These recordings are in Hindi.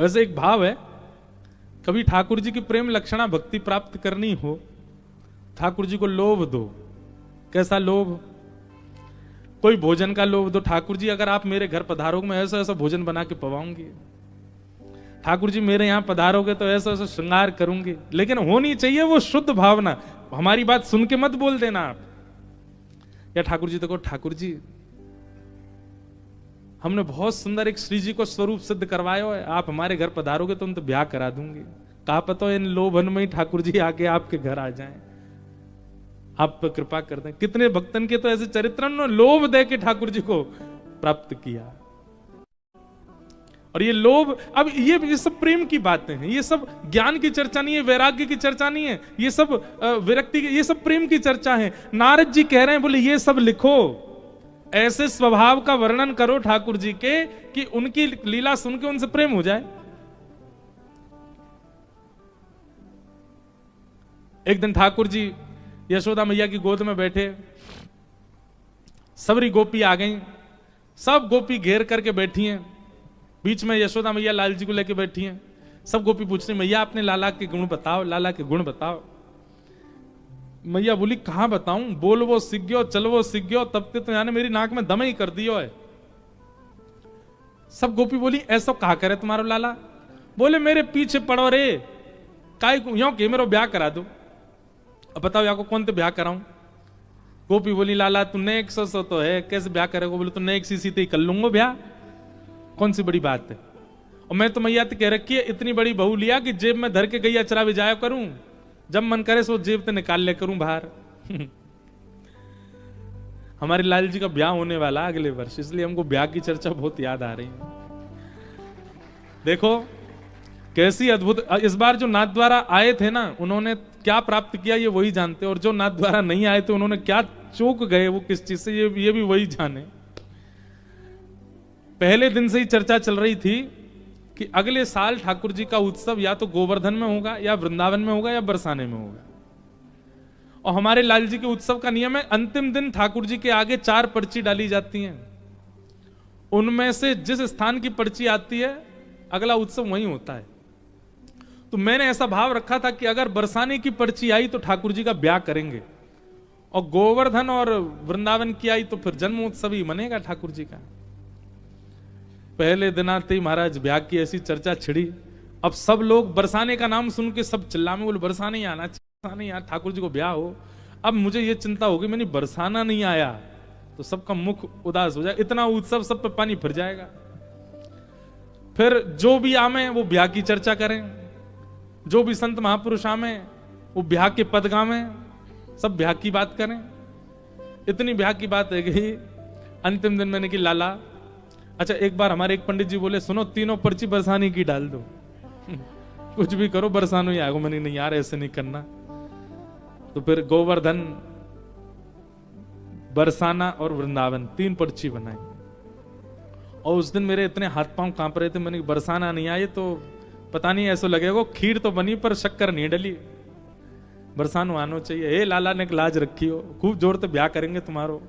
ऐसे एक भाव है, कभी ठाकुर जी की प्रेम लक्षणा भक्ति प्राप्त करनी हो, ठाकुर जी को लोभ दो। कैसा लोभ? कोई भोजन का लोभ दो। ठाकुर जी अगर आप मेरे घर पधारोगे मैं ऐसा ऐसा भोजन बना के पवाऊंगी। ठाकुर जी मेरे यहां पधारोगे तो ऐसा ऐसा श्रृंगार करूंगी। लेकिन होनी चाहिए वो शुद्ध भावना। हमारी बात सुन के मत बोल देना आप, या ठाकुर जी देखो ठाकुर जी हमने बहुत सुंदर एक श्री जी को स्वरूप सिद्ध करवाया है, आप हमारे घर पधारोगे तो हम तो ब्याह करा दूंगी। कहा पता इन लोभन में ही ठाकुर जी आके आपके घर आ जाएं, आप पर कृपा कर दें। कितने भक्तन के तो ऐसे चरित्र लोभ दे के ठाकुर जी को प्राप्त किया। और ये लोभ, अब ये सब प्रेम की बातें हैं, ये सब ज्ञान की चर्चा नहीं है, वैराग्य की चर्चा नहीं है, ये सब विरक्ति की, ये सब प्रेम की चर्चा है। नारद जी कह रहे हैं बोले ये सब लिखो, ऐसे स्वभाव का वर्णन करो ठाकुर जी के कि उनकी लीला सुन के उनसे प्रेम हो जाए। एक दिन ठाकुर जी यशोदा मैया की गोद में बैठे, सबरी गोपी आ गई, सब गोपी घेर करके बैठी हैं, बीच में यशोदा मैया लाल जी को लेके बैठी हैं। सब गोपी पूछ रही मैया अपने लाला के गुण बताओ, लाला के गुण बताओ। मैया बोली कहां बताऊं, बोल वो सीख गयो, चल वो सीख गयो, तब ते तो यानी मेरी नाक में दम ही कर दियो है। सब गोपी बोली ऐसा कहा करे तुम्हारो लाला? बोले मेरे पीछे पड़ो रे, काय यो के मेरो ब्याह करा दो। अब बताओ या को कौन ते ब्याह कराऊं? गोपी बोली लाला तू नेक सो तो है, कैसे ब्याह करेगा? बोले तो नेक सी ते कर लूंगा ब्याह, कौन सी बड़ी बात है। और मैं तो मैया कह रखी है इतनी बड़ी बहू लिया कि जेब में धर के गैया चरा भी जाया करूं, जब मन करे सो जेब से निकाल ले करूं बाहर। हमारे लाल जी का ब्याह होने वाला अगले वर्ष, इसलिए हमको ब्याह की चर्चा बहुत याद आ रही है। देखो कैसी अद्भुत, इस बार जो नाथ द्वारा आए थे ना, उन्होंने क्या प्राप्त किया ये वही जानते, और जो नाथ द्वारा नहीं आए थे उन्होंने क्या चूक गए वो किस चीज से, ये भी वही जाने। पहले दिन से ही चर्चा चल रही थी कि अगले साल ठाकुर जी का उत्सव या तो गोवर्धन में होगा, या वृंदावन में होगा, या बरसाने में होगा। और हमारे लाल जी के उत्सव का नियम है अंतिम दिन ठाकुर जी के आगे 4 पर्ची डाली जाती हैं, उनमें से जिस स्थान की पर्ची आती है अगला उत्सव वहीं होता है। तो मैंने ऐसा भाव रखा था कि अगर बरसाने की पर्ची आई तो ठाकुर जी का ब्याह करेंगे, और गोवर्धन और वृंदावन की आई तो फिर जन्मोत्सव ही मनेगा ठाकुर जी का। पहले दिन आते ही महाराज ब्याह की ऐसी चर्चा छिड़ी। अब सब लोग बरसाने का नाम सुन के सब चिल्ला में बोले बरसाने ही आना, बरसाने ही आना, ठाकुर जी को ब्याह हो। अब मुझे ये चिंता होगी मैंने बरसाना नहीं आया तो सबका मुख उदास हो जाए, इतना उत्सव सब पे पानी फिर जाएगा। फिर जो भी आमे वो ब्याह की चर्चा करें, जो भी संत महापुरुष आमे वो ब्याह के पद गावे, सब ब्याह की बात करें। इतनी ब्याह की बात है कि अंतिम दिन मैंने कि लाला अच्छा एक बार हमारे एक पंडित जी बोले सुनो तीनों पर्ची बरसाने की डाल दो। कुछ भी करो बरसानो ही आएगा। मैंने नहीं यार ऐसे नहीं करना। तो फिर गोवर्धन, बरसाना और वृंदावन 3 पर्ची बनाई। और उस दिन मेरे इतने हाथ पांव कांप रहे थे, मैंने बरसाना नहीं आए तो पता नहीं ऐसा लगेगा खीर तो बनी पर शक्कर नहीं डली, बरसानो आनो चाहिए। हे लाला ने लाज रखी हो, खूब जोर से ब्याह करेंगे तुम्हारो।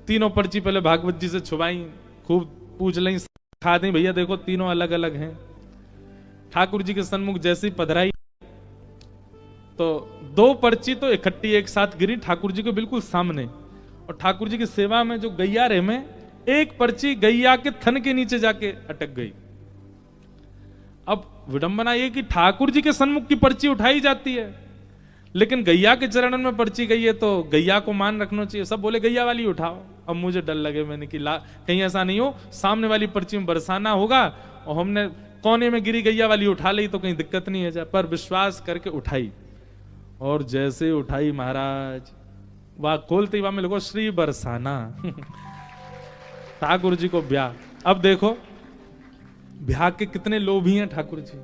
तीनों पर्ची पहले भागवत जी से छुपाई, खूब पूछ ली, खा दी भैया देखो तीनों अलग अलग हैं। ठाकुर जी के सन्मुख जैसी पधराई तो 2 पर्ची तो इकट्ठी एक साथ गिरी ठाकुर जी के बिल्कुल सामने। और ठाकुर जी की सेवा में जो गैया रहे में एक पर्ची गैया के थन के नीचे जाके अटक गई। अब विडंबना ये कि ठाकुर जी के सन्मुख की पर्ची उठाई जाती है, लेकिन गैया के चरणों में पर्ची गई है तो गैया को मान रखना चाहिए। सब बोले गैया वाली उठाओ। अब मुझे डर लगे, मैंने कि कहीं ऐसा नहीं हो सामने वाली पर्ची में बरसाना होगा और हमने कोने में गिरी गैया वाली उठा ली तो कहीं दिक्कत नहीं है जाए। पर विश्वास करके उठाई, और जैसे उठाई महाराज वह खोलते वहां में लोगों श्री बरसाना। ठाकुर जी को ब्याह। अब देखो ब्याह के कितने लोभी हैं ठाकुर जी।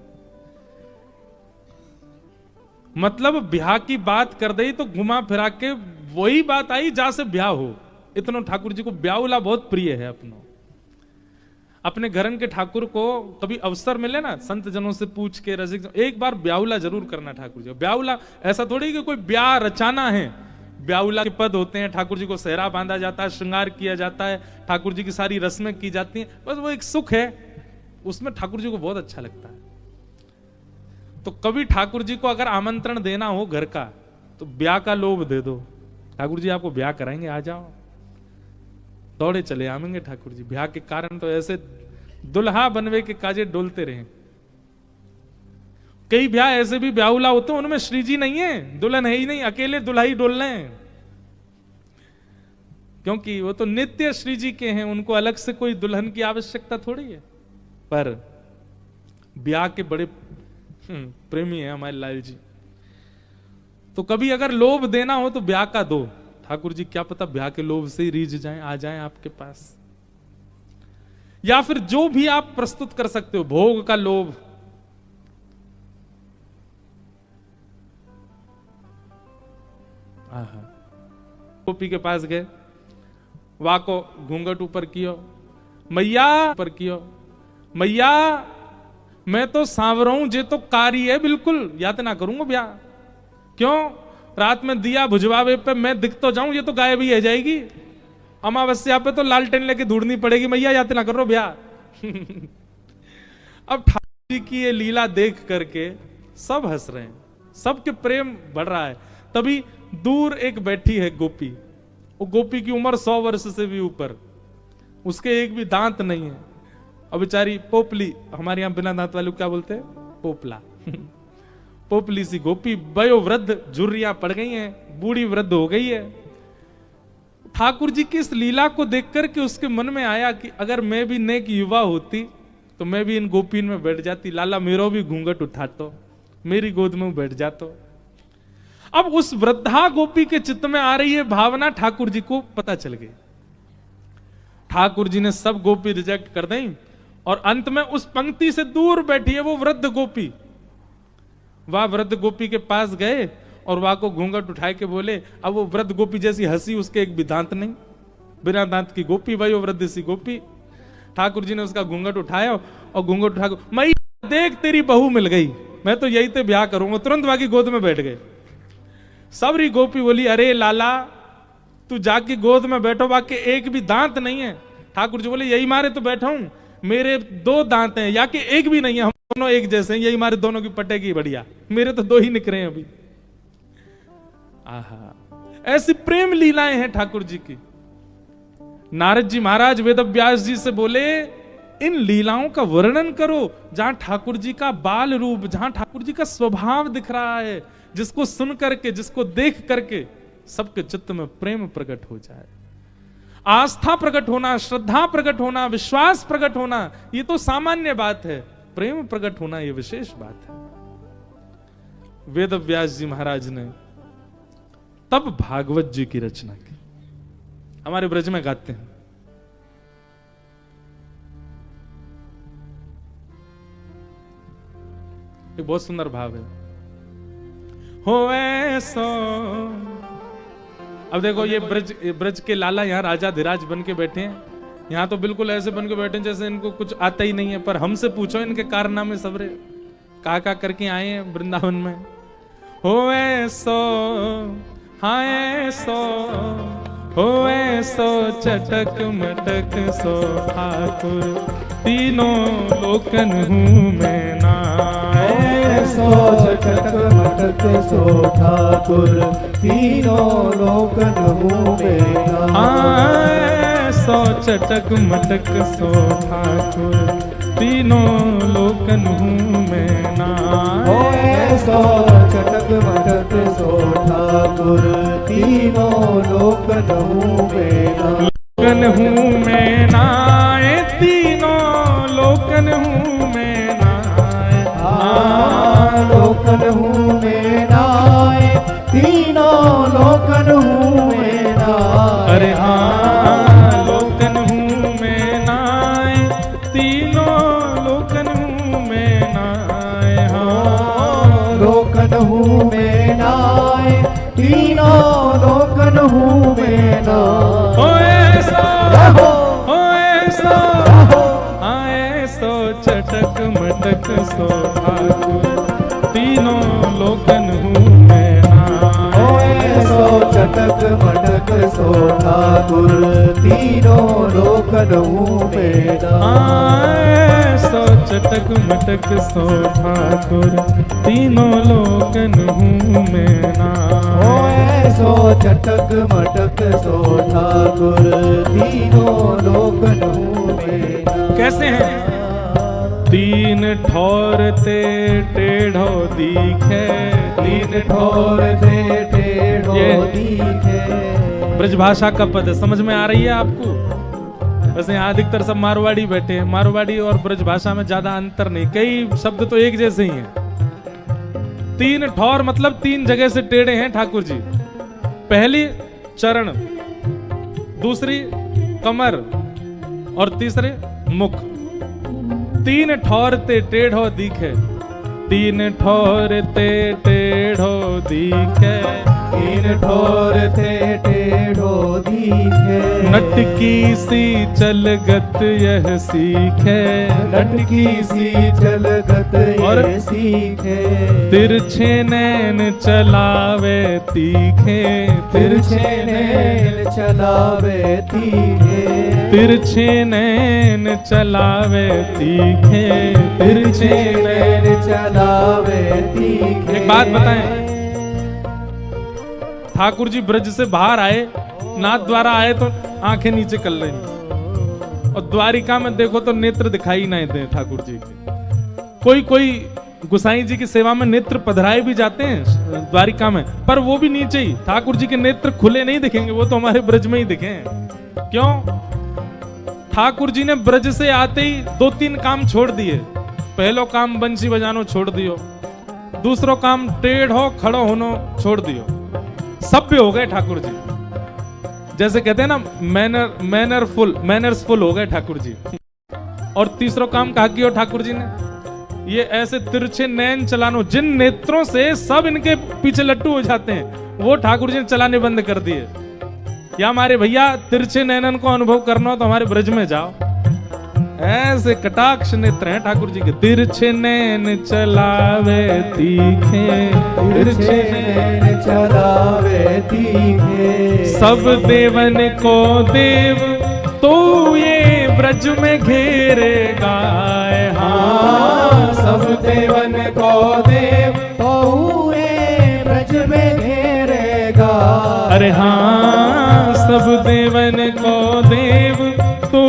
मतलब ब्याह की बात कर दी तो घुमा फिरा के वही बात आई जहां से ब्याह हो। इतना ठाकुर जी को ब्याहुला बहुत प्रिय है। अपने घरन के ठाकुर को कभी अवसर मिले ना, संत जनों से पूछ के रसिक एक बार ब्याहुला जरूर करना ठाकुर जी। ब्याहुला ऐसा थोड़ी कि कोई ब्याह रचाना है, ब्याहुला के पद होते हैं, ठाकुर जी को सेहरा बांधा जाता है, श्रृंगार किया जाता है, ठाकुर जी की सारी रस्में की जाती हैं, बस वो एक सुख है। उसमें ठाकुर जी को बहुत अच्छा लगता है। तो कभी ठाकुर जी को अगर आमंत्रण देना हो घर का, तो ब्याह का लोभ दे दो, ठाकुर जी आपको ब्याह कराएंगे, आ जाओ, दौड़े चले आवेंगे ठाकुर जी। ब्याह के कारण तो ऐसे दुल्हा बनवे के काजे डोलते रहे। कई ब्याह ऐसे भी ब्याहुला होते हैं, उनमें श्री जी नहीं है, दुल्हन है ही नहीं, अकेले दुल्हा ही डोल रहे हैं, क्योंकि वो तो नित्य श्री जी के हैं, उनको अलग से कोई दुल्हन की आवश्यकता थोड़ी है। पर ब्याह के बड़े प्रेमी हैं हमारे लाल जी। तो कभी अगर लोभ देना हो तो ब्याह का दो, ठाकुर जी क्या पता ब्याह के लोभ से ही रीझ जाएं, आ जाएं आपके पास। या फिर जो भी आप प्रस्तुत कर सकते हो, भोग का लोभ, गोपी के पास गए, वाह को घूंघट ऊपर कियो, मैया ऊपर कियो, मैया मैं तो सांवरा हूं, जे तो कारी है बिल्कुल, यातना करूंगा ब्याह। क्यों? रात में दिया भुजवावे पे मैं दिख तो जाऊं, ये तो गायब ही है जाएगी, अमावस्या पे तो लालटेन लेके ढूंढनी पड़ेगी, मैया यातना करो ब्याह। अब ठाकुर जी की ये लीला देख करके सब हंस रहे हैं, सबके प्रेम बढ़ रहा है। तभी दूर एक बैठी है गोपी, वो गोपी की उम्र 100 वर्ष से भी ऊपर, उसके एक भी दांत नहीं है, और बेचारी पोपली, हमारे यहां बिना दांत वाले क्या बोलते हैं? पोपला। पोपली सी गोपी, वयोवृद्ध, झुर्रियां पड़ गई हैं, बूढ़ी वृद्ध हो गई है। ठाकुर जी की इस लीला को देख करके उसके मन में आया कि अगर मैं भी नेक युवा होती तो मैं भी इन गोपीन में बैठ जाती, लाला मेरो भी घूंघट उठातो, मेरी गोद में बैठ जातो। अब उस वृद्धा गोपी के चित्त में आ रही है भावना, ठाकुर जी को पता चल गई। ठाकुर जी ने सब गोपी रिजेक्ट कर दी, और अंत में उस पंक्ति से दूर बैठी है वो वृद्ध गोपी। वह वृद्ध गोपी के पास गए और वह को घूंघट उठाए के बोले। अब वो वृद्ध गोपी जैसी हंसी, उसके एक भी दांत नहीं, बिना दांत की गोपी, भाई वो वृद्ध सी गोपी। ठाकुर जी ने उसका घूंघट उठाया और घूंघट उठा के, मैं देख तेरी बहू मिल गई, मैं तो यही ते ब्याह करूंगा। तुरंत वहां की गोद में बैठ गए। सबरी गोपी बोली, अरे लाला तू जाके गोद में बैठो, बाकी एक भी दांत नहीं है। ठाकुर जी बोले, यही मारे तो बैठा हूं, मेरे 2 दांत हैं, या कि एक भी नहीं है, हम दोनों एक जैसे हैं, यही मारे दोनों की पटेगी बढ़िया, मेरे तो 2 ही निकले हैं अभी। आहा, ऐसी प्रेम लीलाएं हैं ठाकुर जी की। नारद जी महाराज वेद व्यास जी से बोले, इन लीलाओं का वर्णन करो जहां ठाकुर जी का बाल रूप, जहां ठाकुर जी का स्वभाव दिख रहा है, जिसको सुन करके, जिसको देख करके सबके चित्त में प्रेम प्रकट हो जाए। आस्था प्रकट होना, श्रद्धा प्रकट होना, विश्वास प्रकट होना, ये तो सामान्य बात है, प्रेम प्रकट होना ये विशेष बात है। वेद व्यास जी महाराज ने तब भागवत जी की रचना की, हमारे ब्रज में गाते हैं। एक बहुत सुंदर भाव है, हो ऐसो। अब देखो ये ब्रज के लाला यहाँ राजा धीराज बन के बैठे हैं, यहाँ तो बिल्कुल ऐसे बन के बैठे हैं जैसे इनको कुछ आता ही नहीं है। पर हमसे पूछो इनके कारनामे सबरे का करके आए हैं वृंदावन में। हो ऐसो, हाँ ऐसो, हो ऐसो चटक मटक सो ठाकुर, तीनों लोकन हूँ मैं ना। ऐसो चटक मटक सो ठाकुर, तीनों लोकन हूँ मैं ना। ऐसो चटक मटक सो ठाकुर, तीनों लोकन हूँ मैं ना। ऐसो चटक मटक सो ठाकुर, तीनों लोकन हूँ मैं ना। लोकन हूँ मैं ना, तीनों लोकन हूँ मैं ना। लोकन हूँ मैं ना, तीनों लोकन हूँ मैं ना। अरे हाँ, लोकन हूँ मैं ना, तीनों लोकन हूँ मैं ना। हाँ, लोकन हूँ मैं ना, तीनों लोकन हूँ मैं ना। हो ऐसा, हो ऐसा, हाँ ऐसो चटक मटक सो ठाकुर, तीनों लोकन हूँ मैं ना। ऐसो चटक मटक सो ठाकुर, तीनों लोकन हूँ मैं ना। ऐसो चटक मटक सो ठाकुर तीनों लोकन हूँ मैं ना। सो चटक मटक सो ठाकुर तीनों लोकन हूँ मैं ना। कैसे हैं? तीन ठौर ते टेढ़ो दिखे, तीन ठौर ते टेढ़ो दिखे। ब्रजभाषा का पद है, समझ में आ रही है आपको? वैसे यहाँ अधिकतर सब मारवाड़ी बैठे हैं, मारवाड़ी और ब्रजभाषा में ज्यादा अंतर नहीं, कई शब्द तो एक जैसे ही हैं। तीन ठौर मतलब तीन जगह से टेढ़े हैं ठाकुर जी। पहली चरण, दूसरी कमर और तीसरे मुख। तीन ठौर ते टेढ़ो दिखे, तीन ठौर ते टेढ़ो दिखे, तीन ठौर ते टेढ़ो दिखे। नटकी सी चलगत यह सीखे, नटकी सी चलगत और यह सीखे। तिरछे नैन चलावे तीखे, तिरछे नैन चलावे तीखे। तिरछे नैन चलावे तीखे, तिरछे नैन चलावे तीखे। एक बात बताएं, ठाकुर जी ब्रज से बाहर आए, नाथ द्वारा आए तो आंखें नीचे कर रही, और द्वारिका में देखो तो नेत्र दिखाई नहीं दे ठाकुर जी के। कोई कोई गुसाई जी की सेवा में नेत्र पधराए भी जाते हैं द्वारिका में, पर वो भी नीचे ही। ठाकुर जी के नेत्र खुले नहीं दिखेंगे, वो तो हमारे ब्रज में ही दिखे। क्यों? ठाकुर जी ने ब्रज से आते ही दो तीन काम छोड़ दिए। पहलो काम बंसी बजानो छोड़ दियो, दूसरो काम टेढ़ो खड़ो होनो छोड़ दियो, सभ्य हो गए ठाकुर जी। जैसे कहते हैं ना, मैनर्सफुल हो गए ठाकुर जी। और तीसरो काम कहा किया ठाकुर जी ने, ये ऐसे तिरछे नैन चलानो, जिन नेत्रों से सब इनके पीछे लट्टू हो जाते हैं, वो ठाकुर जी ने चलाने बंद कर दिए। या हमारे भैया तिरछे नैनन को अनुभव करना हो तो हमारे ब्रज में जाओ, ऐसे कटाक्ष नेत्र हैं ठाकुर जी के। तिरछे नैन चलावे तीखे, तिरछे नैन चलावे तीखे। सब देवन को देव तो ये ब्रज में घेरेगा। हाँ, सब देवन को देव तो ये ब्रज में घेरेगा। अरे हाँ, सब देवन को देव तू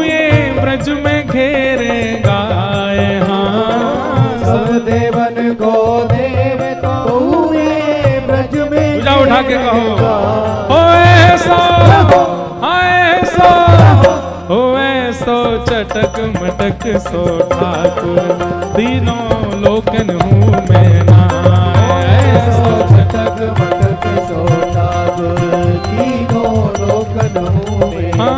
ये ब्रज में घेरेगा। हाँ, सब देवन को देव तो ये ब्रज में पूजा उठा के कहो, ओ ऐसा, ऐसा, ओ ऐसो चटक मटक सो ठाकुर तीनों लोकन हूँ मैं ना। ऐसो चटक मटक सो ठाकुर तीनों लोकन हूँ मैं ना।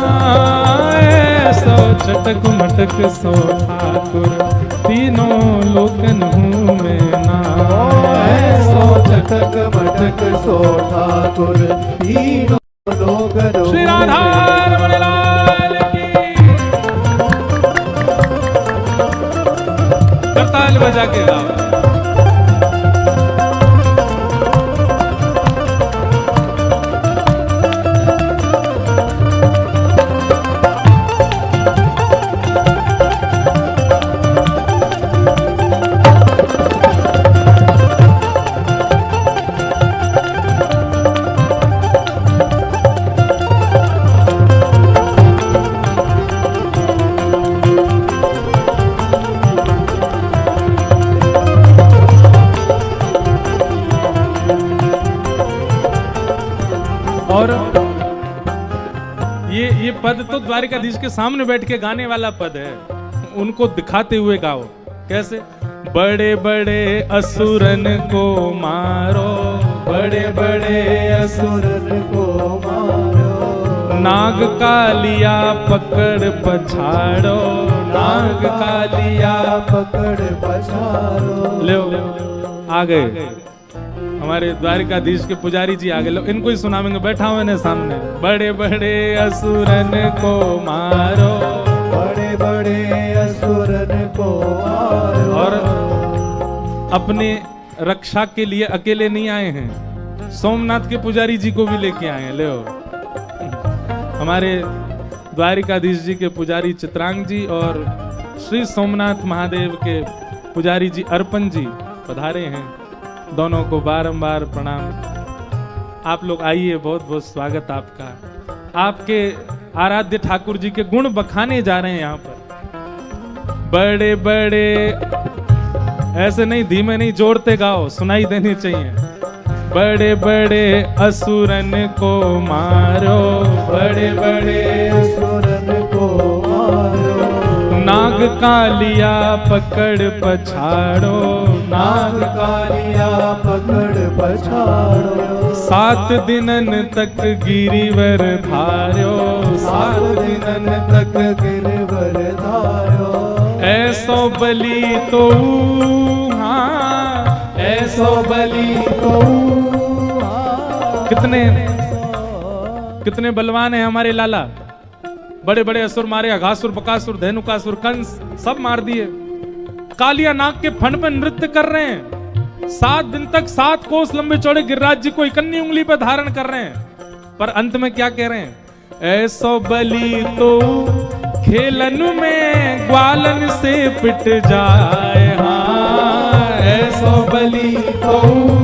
ऐसो चटक मटक सो ठाकुर तीनों लोकन हूँ मैं ना। ऐसो चटक मटक सो ठाकुर तीनों लोकन हूँ। श्री राधा रमण लाल की। करताल बजा के गाओ। और ये पद तो द्वारिकाधीश के सामने बैठ के गाने वाला पद है, उनको दिखाते हुए गाओ। कैसे? बड़े बड़े असुरन को मारो, बड़े बड़े असुरन को मारो। नाग कालिया पकड़ पछाड़ो, नाग कालिया पकड़ पछाड़ो। ले आ गए हमारे द्वारिकाधीश के पुजारी जी आ गए। लो इनको ही सुनावेंगे, बैठा हुए ने सामने। बड़े बड़े असुरन को मारो, बड़े बड़े असुरन को मारो। और अपने रक्षा के लिए अकेले नहीं आए हैं, सोमनाथ के पुजारी जी को भी लेके आए हैं। ले हमारे द्वारिकाधीश जी के पुजारी चित्रांग जी और श्री सोमनाथ महादेव के पुजारी जी अर्पण जी पधारे हैं, दोनों को बारंबार प्रणाम। आप लोग आइए, बहुत बहुत स्वागत आपका। आपके आराध्य ठाकुर जी के गुण बखाने जा रहे हैं यहाँ पर। बड़े बड़े, ऐसे नहीं, धीमे नहीं, जोड़ते गाओ, सुनाई देनी चाहिए। बड़े बड़े असुरन को मारो, बड़े बड़े असुरन को मारो, नाग कालिया पकड़ पछाड़ो, नाग कालिया पकड़ पछाड़ो, 7 दिनन तक गिरिवर धार्यो, 7 दिनन तक गिरवर धारो, ऐसो बलि तो हाँ, ऐसो बलि तो कितने बलवान है हमारे लाला। बड़े बड़े असुर मारे, अघासुर, बकासुर, धेनुकासुर, कंस सब मार दिए। कालिया नाग के फन पे नृत्य कर रहे हैं। 7 दिन तक 7 कोस लंबे चौड़े गिरिराज जी को इकन्नी उंगली पर धारण कर रहे हैं। पर अंत में क्या कह रहे हैं? ऐसो बलि तो खेलन में ग्वालन से पिट जाए, हाँ, ऐसो बलि तो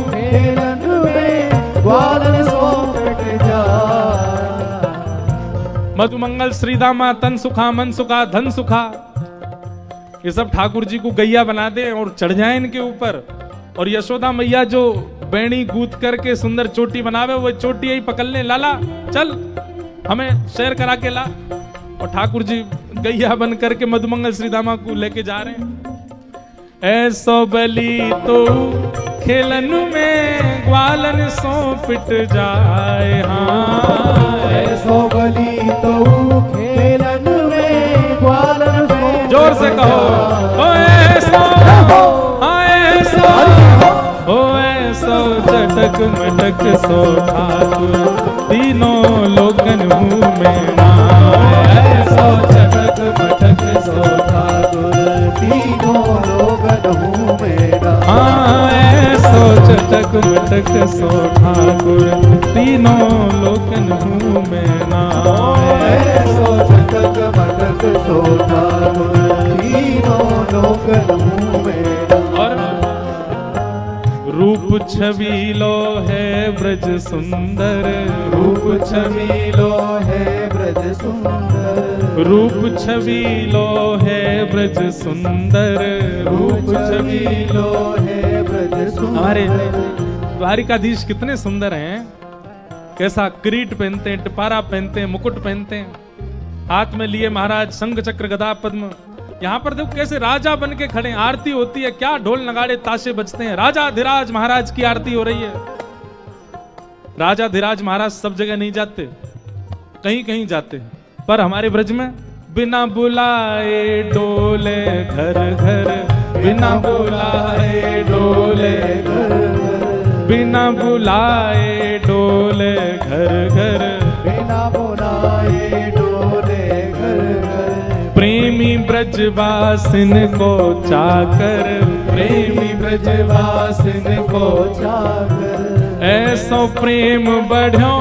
खेलन में ग्वालन सो पिट जाए। मधुमंगल श्रीदामा तन सुखा मन सुखा धन सुखा, ये सब ठाकुर जी को गैया बना दे और चढ़ जाए इनके ऊपर। और यशोदा मैया जो बेणी गूंथ करके सुंदर चोटी बनावे, वो चोटी यही पकड़ ले, लाला चल हमें शेयर करा के ला। और ठाकुर जी गैया बन करके मधुमंगल श्रीदामा को लेके जा रहे हैं। ऐसो बलि तो खेलन में ग्वालन सो पिट जाए, हाँ, ऐसो बलि तो खेलन में ग्वालन सो, जोर से कहो, ओ ऐसो, हाँ ऐसो, ओ ऐसो चटक मटक सो ठाकुर, तीनों लोकन मुँह में नाम। ऐसो चटक मटक सो ठाकुर, तीनों लोकन मुँह में नाम। हाँ ऐसो चटक मटक सो ठाकुर, तीनों लोकन मुँह में नाम। ऐसो चटक मटक सो ठाकुर, तीनों लोकन मुँह में नाम। और रूप छबीलो है ब्रज सुंदर, रूप छबीलो है ब्रज सुंदर, रूप छबीलो है ब्रज सुंदर, रूप छबीलो है ब्रज सुंदर। हमारे द्वारिकाधीश कितने सुंदर हैं। कैसा किरीट पहनते हैं, टिपारा पहनते हैं, मुकुट पहनते हैं, हाथ में लिए महाराज शंख चक्र गदा पद्म। यहाँ पर देखो कैसे राजा बन के खड़े, आरती होती है, क्या ढोल नगाड़े ताशे बजते हैं। राजा धीराज महाराज की आरती हो रही है। राजा धीराज महाराज सब जगह नहीं जाते, कहीं कहीं जाते, पर हमारे ब्रज में बिना बुलाए डोले घर घर, बिना बुलाए डोले घर घर, बिना बुलाए डोले घर घर, बिना बुलाए डोले घर घर। प्रेमी ब्रजवासिन को चाकर, प्रेमी ब्रजवासिन को चाकर, ऐसो प्रेम बढ़ो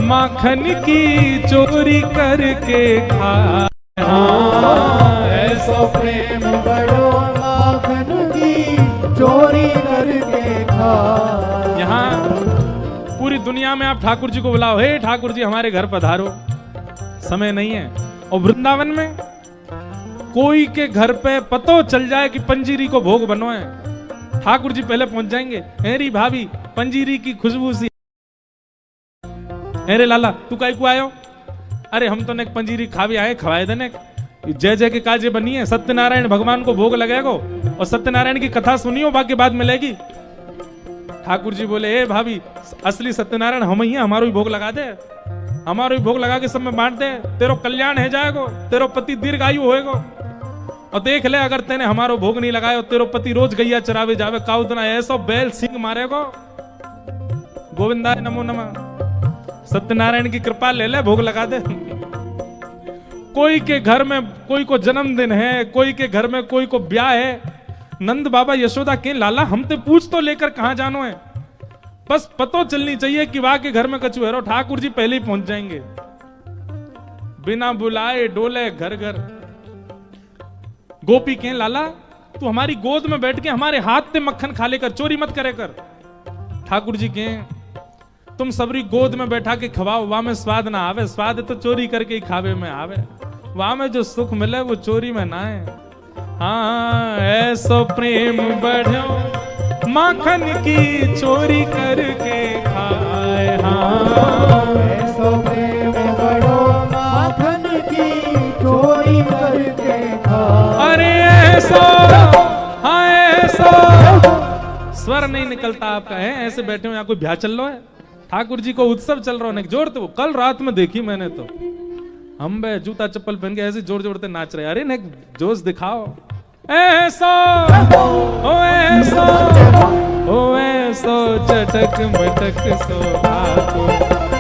माखन की चोरी करके खा, हाँ, ऐसो प्रेम बड़ो माखन की चोरी करके खा। यहाँ पूरी दुनिया में आप ठाकुर जी को बुलाओ, हे ठाकुर जी हमारे घर पधारो, समय नहीं है। और वृंदावन में कोई के घर पे पतो चल जाए कि पंजीरी को भोग बनवाए, ठाकुर जी पहले पहुंच जाएंगे। हेरी भाभी पंजीरी की खुशबू सी, अरे लाला तू काहे को आयो? अरे हम तो ने पंजीरी खा भी आए, खवाए देने। जय जय के काजे बनी है, सत्यनारायण भगवान को भोग लगेगो और सत्यनारायण की कथा सुनियो, बाकी बाद मिलेगी। ठाकुर जी बोले, ए भाभी असली सत्यनारायण हम ही हैं, हमारो ही भोग लगा दे, हमारो ही भोग लगा के सब में बांट दे, तेरो कल्याण है जाएगो, तेरो पति दीर्घायु होएगो। और देख ले अगर तेने हमारो भोग नहीं लगायो, तेरो पति रोज गैया चरावे जावे, काउदना ऐसो बैल सिंह मारेगो। गोविंदाय नमो नमः। सत्यनारायण की कृपा ले ले, भोग लगा दे। कोई के घर में कोई को जन्मदिन है, कोई के घर में कोई को ब्याह है, नंद बाबा यशोदा के लाला हम ते पूछ तो लेकर कहां जानो है, बस पतो चलनी चाहिए कि वहां के घर में कछु है, ठाकुर जी पहले ही पहुंच जाएंगे। बिना बुलाए डोले घर घर, गोपी के लाला तू हमारी गोद में बैठ के हमारे हाथ से मक्खन खा लेकर चोरी मत करे कर। ठाकुर जी के तुम सबरी गोद में बैठा के खवाओ, वहां में स्वाद ना आवे, स्वाद तो चोरी करके ही खावे में आवे, वहां में जो सुख मिले वो चोरी में ना है। हाँ ऐसो प्रेम बढ़ो माखन की चोरी करके खाए। हाँ ऐसो प्रेम बढ़ो माखन की चोरी करके खाए। अरे ऐसो, हाँ ऐसो स्वर नहीं निकलता आपका है, ऐसे बैठे हो यहाँ कोई ब्याह चल रहा है, ठाकुर जी को उत्सव चल रहा है, जोर तो कल रात में देखी मैंने तो, हम बे जूता चप्पल पहन के ऐसे जोर जोरते नाच रहे। अरे ने जोश दिखाओ। ऐसो ओ ऐसो ओ ऐसो चटक मटक सो ठाकुर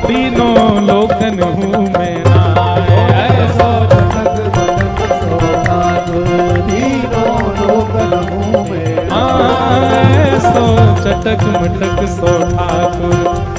तीनों लोकन हूँ मैं नाए। ऐसो चटक मटक सो ठाकुर तीनों लोकन हूँ मैं नाए। ऐसो चटक मटक सो ठाकुर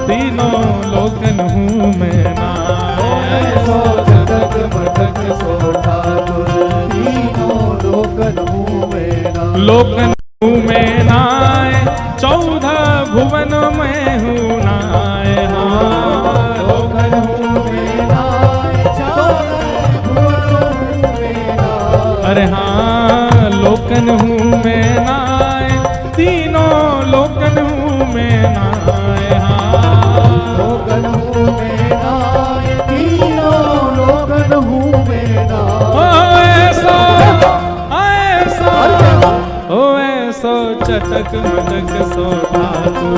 तीनों लोकन हूँ मैं नाए। ऐसो चटक मटक सो ठाकुर तीनों लोकन हूँ मैं नाए। लोकन हूँ मैं नाए 14 भुवन में हूँ नाए। हाँ लोकन हूँ मैं नाए 14 भुवन हूँ मैं नाए। अरे हाँ लोकन हूँ मैं नाए तीनों लोकन हूँ मैं नाए। हाँ लोकन हूँ मैं नाए तीनों लोकन हूँ मैं नाए। ओ ऐसो चटक मटक सो ठाकुर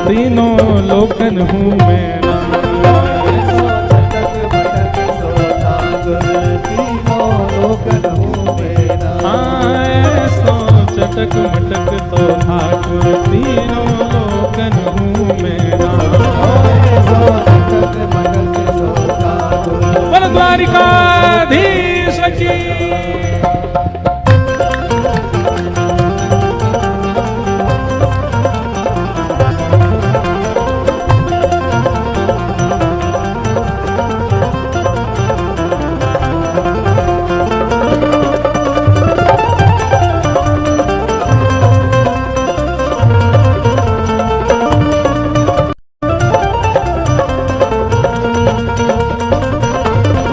तीनों लोकन हूँ मैं नाए। ऐसो चटक मटक सो ठाकुर तीनों लोकन हूँ मैं नाए। हाँ ऐसो चटक मटक तो ठाकुर तीनों लोकन हूँ मैं नाए। ऐसो चटक मटक सो ठाकुर बोल द्वारिकाधीश की।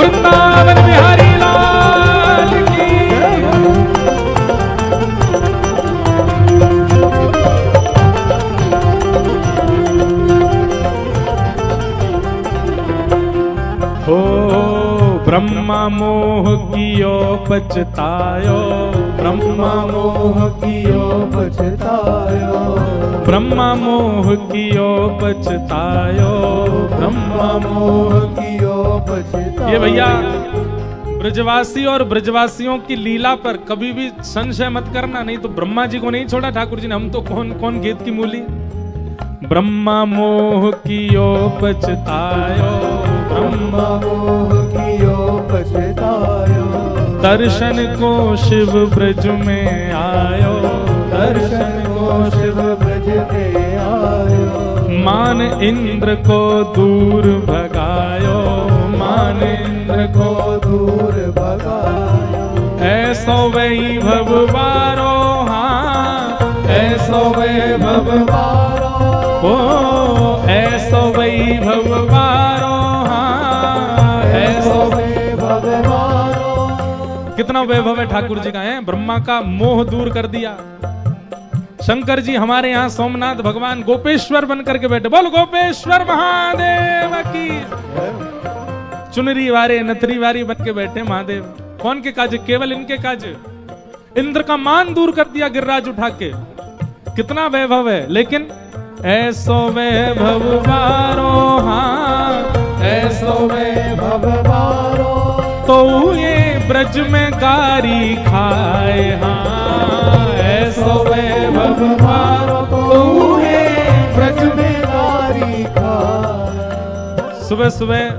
वृंदावन बिहारी लाल की। हो ब्रह्मा मोह कियो पछतायो, ब्रह्मा मोह कियो पछतायो। ब्रह्मा मोह कियो पछतायो, ब्रह्मा मोह कियो पछतायो। ये भैया ब्रजवासी और ब्रजवासियों की लीला पर कभी भी संशय मत करना, नहीं तो ब्रह्मा जी को नहीं छोड़ा ठाकुर जी ने, हम तो कौन कौन गेत की मूली। ब्रह्मा मोह कियो पछतायो, ब्रह्मा मोह कियो पछतायो। दर्शन को शिव ब्रज में आयो, दर्शन को शिव ब्रज में आयो। मान इंद्र को दूर भगायो, मान इंद्र को दूर भगायो। ऐसो वैभव बारो, हाँ ऐसो वैभव बारो। ओ ऐसो वैभव बारो, हाँ ऐसो वैभव बारो। कितना वैभव है ठाकुर जी का है। ब्रह्मा का मोह दूर कर दिया। शंकर जी हमारे यहाँ सोमनाथ भगवान गोपेश्वर बन करके बैठे। बोल गोपेश्वर महादेव की। चुनरी वारे नथरी वारी बन के बैठे महादेव। कौन के काज? केवल इनके काज। इंद्र का मान दूर कर दिया गिरिराज उठा के। कितना वैभव है। लेकिन ऐसो वैभव बारो, हाँ ऐसो वैभव बारो। तो ये ब्रज में गारी खाए, हाँ ऐसो वैभव बारो तो ये ब्रज में गारी खाए। सुबह सुबह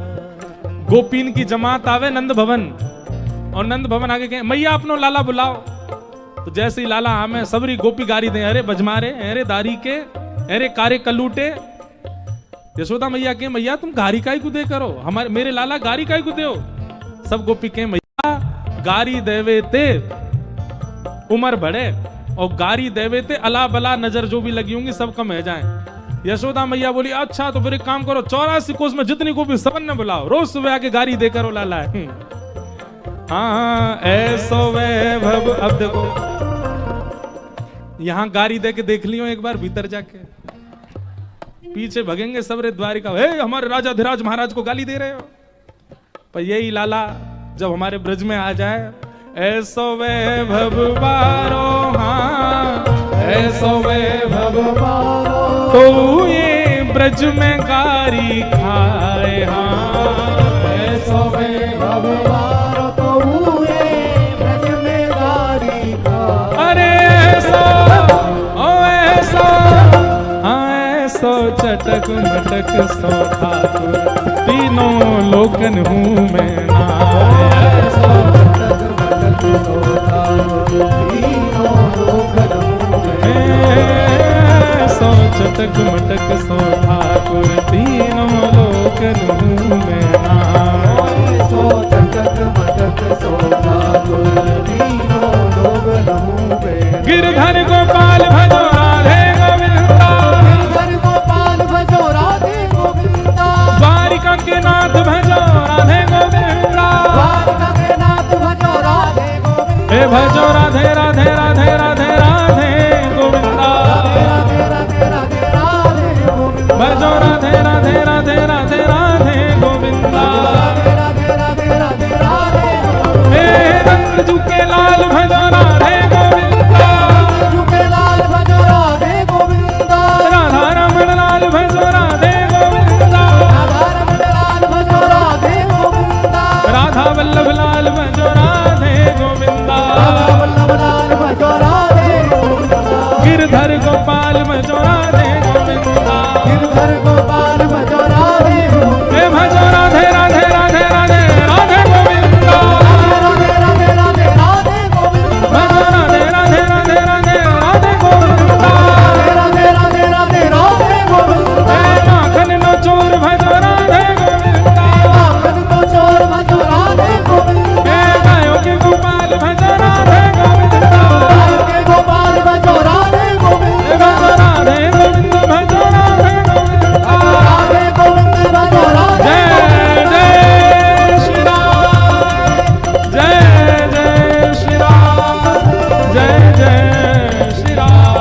गोपीन की जमात आवे नंद भवन, और नंद भवन आगे कहे मैया अपनो लाला बुलाओ। तो जैसे ही लाला आमे सबरी गोपी गारी दे, अरे बजमारे, अरे दारी के, अरे कारे कलूटे। यशोदा मैया के मैया तुम गारी काई को दे करो, हमारे मेरे लाला गारी काई को दे हो। सब गोपी के मैया गारी देवे ते उम्र बढ़े और गारी देवे थे, अला बला नजर जो भी लगी होंगी सब कम है जाए। यशोदा मैया बोली अच्छा तो फिर एक काम करो, 84 कोस में जितनी को भी सबन ने बुलाओ, रोज सुबह आके गारी देकर ओ लाला। हाँ ऐसो वैभव। अब देखो यहां गारी दे के देख लियो एक बार भीतर जाके, पीछे भगेंगे सबरे द्वारिका, हे हमारे राजा धीराज महाराज को गाली दे रहे हो। पर यही लाला जब हमारे ब्रज में आ जाए, ऐसो वैभव बारो, हाँ ऐसो वैभव बारो, तो ये ब्रज में गारी खाए। हाँ ऐसो वैभव बारो, तो ये ब्रज में गारी खाए। अरे ऐसो ओ ऐसो, हाँ ऐसो चटक मटक सो ठाकुर, तीनों लोकन हूँ मैं ना। ऐसो चटक मटक सो ठाकुर, तीनों लोकन हूँ मैं। ऐसो चटक मटक सो ठाकुर, तीनों लोकन हूँ मैं ना। ऐसो चटक मटक सो ठाकुर, तीनों लोकन हूँ मैं। गिरधर गोपाल भजो राधे गोविंदा, गिरधर गोपाल भजो राधे गोविंदा, द्वारिका के नाथ भजो राधे गोविंदा, द्वारिका के नाथ भजो राधे गोविंदा। हे भजो राधे राधे राधे राधे राधे गोविंदा, राधे राधे राधे राधे गोविंदा, भजो राधे राधे राधे राधे राधे गोविंदा। राधे राधे राधे राधे राधे गोविंदा। हे रंग झुके लाल भजो राधे गोविंदा, झुके लाल भजो राधे गोविंदा, राधा रमण लाल भजो राधे गोविंदा, राधा रमण लाल भजो राधे गोविंदा, राधा वल्लभ लाल भजो राधे गोविंदा, राधा वल्लभ लाल भजो राधे गोविंदा, गिरधर गोपाल भजो राधे गोविंदा, गिरधर गोपाल भजो राधे गोविंदा। हे भजो राधे राधे राधे राधे राधे गोविंदा, राधे राधे राधे राधे गोविंदा, भजो राधे राधे राधे राधे राधे गोविंदा, राधे राधे राधे राधे गोविंदा। हे माखन नो चोर भजो राधे गोविंदा, माखन को चोर भजो राधे गोविंदा, हे गायों के गोपाल भजो राधे गोविंदा, गायों के गोपाल भजो राधे हे गोविंदा, भजो राधे गोविंद भजो राधे गोविंदा। राधे गोविंद भजो राधे जय जय श्री राम, जय जय श्री राम, जय जय श्री राम।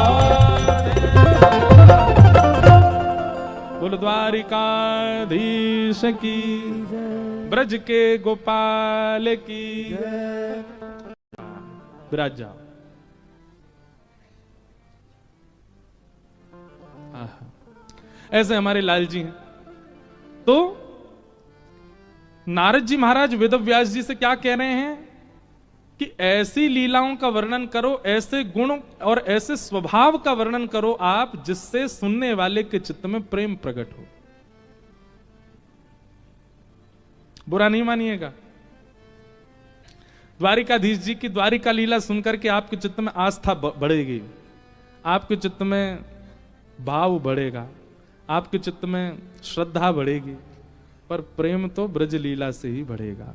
बोल द्वारिकाधीश की, ब्रज के गोपाल की। विराज जाओ। आहा। ऐसे हमारे लाल जी हैं। तो नारद जी महाराज वेद व्यास जी से क्या कह रहे हैं कि ऐसी लीलाओं का वर्णन करो, ऐसे गुण और ऐसे स्वभाव का वर्णन करो आप, जिससे सुनने वाले के चित्त में प्रेम प्रकट हो। बुरा नहीं मानिएगा। द्वारिकाधीश जी की द्वारिका लीला सुनकर के आपके चित्त में आस्था बढ़ेगी, आपके चित्त में भाव बढ़ेगा, आपके चित्त में श्रद्धा बढ़ेगी, पर प्रेम तो ब्रज लीला से ही बढ़ेगा।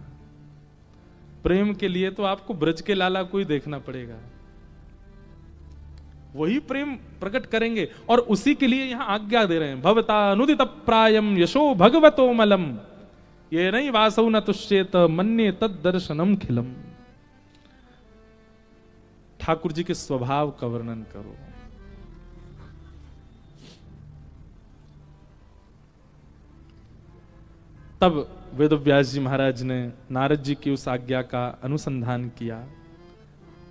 प्रेम के लिए तो आपको ब्रज के लाला को ही देखना पड़ेगा, वही प्रेम प्रकट करेंगे। और उसी के लिए यहां आज्ञा दे रहे हैं, भवता अनुदित प्रायम यशो भगवतो मलम, ये नहीं वासौ न तुष्येत मन्ये तद दर्शनम खिलम। ठाकुर जी के स्वभाव का वर्णन करो। तब वेद व्यास जी महाराज ने नारद जी की उस आज्ञा का अनुसंधान किया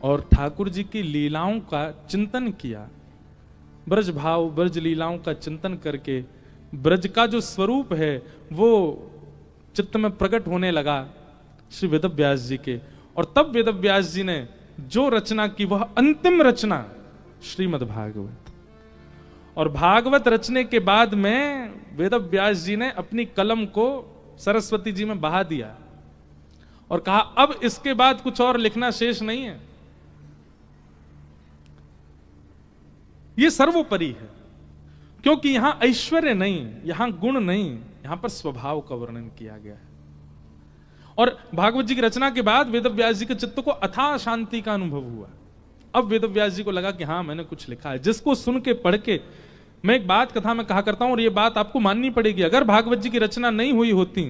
और ठाकुर जी की लीलाओं का चिंतन किया। ब्रज भाव, ब्रज लीलाओं का चिंतन करके ब्रज का जो स्वरूप है वो चित्त में प्रकट होने लगा श्री वेद व्यास जी के। और तब वेद व्यास जी ने जो रचना की वह अंतिम रचना श्रीमद् भागवत। और भागवत रचने के बाद में वेद व्यास जी ने अपनी कलम को सरस्वती जी में बहा दिया और कहा अब इसके बाद कुछ और लिखना शेष नहीं है, यह सर्वोपरि है। क्योंकि यहां ऐश्वर्य नहीं, यहां गुण नहीं, यहां पर स्वभाव का वर्णन किया गया है। और भागवत जी की रचना के बाद वेद व्यास जी के चित्त को अथाह शांति का अनुभव हुआ। अब वेदव्यास जी को लगा कि हाँ मैंने कुछ लिखा है, जिसको सुन के पढ़ के। मैं एक बात कथा में कहा करता हूं और ये बात आपको माननी पड़ेगी, अगर भागवत जी की रचना नहीं हुई होती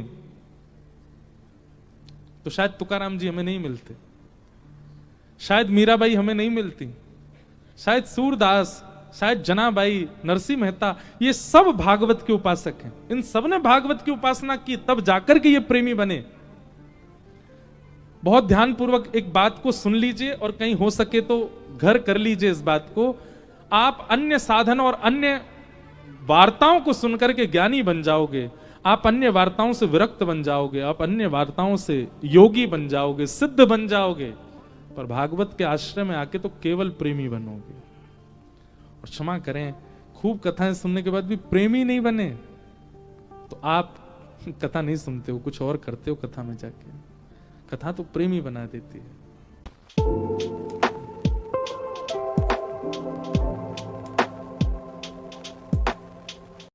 तो शायद तुकाराम जी हमें नहीं मिलते, शायद मीराबाई हमें नहीं मिलती, शायद सूरदास, शायद जनाबाई, नरसिंह मेहता, ये सब भागवत के उपासक हैं। इन सब ने भागवत की उपासना की, तब जाकर के ये प्रेमी बने। बहुत ध्यानपूर्वक एक बात को सुन लीजिए और कहीं हो सके तो घर कर लीजिए इस बात को। आप अन्य साधन और अन्य वार्ताओं को सुनकर के ज्ञानी बन जाओगे, आप अन्य वार्ताओं से विरक्त बन जाओगे, आप अन्य वार्ताओं से योगी बन जाओगे, सिद्ध बन जाओगे, पर भागवत के आश्रय में आके तो केवल प्रेमी बनोगे। और क्षमा करें, खूब कथाएं सुनने के बाद भी प्रेमी नहीं बने तो आप कथा नहीं सुनते हो, कुछ और करते हो कथा में जाके। कथा तो प्रेमी बना देती है।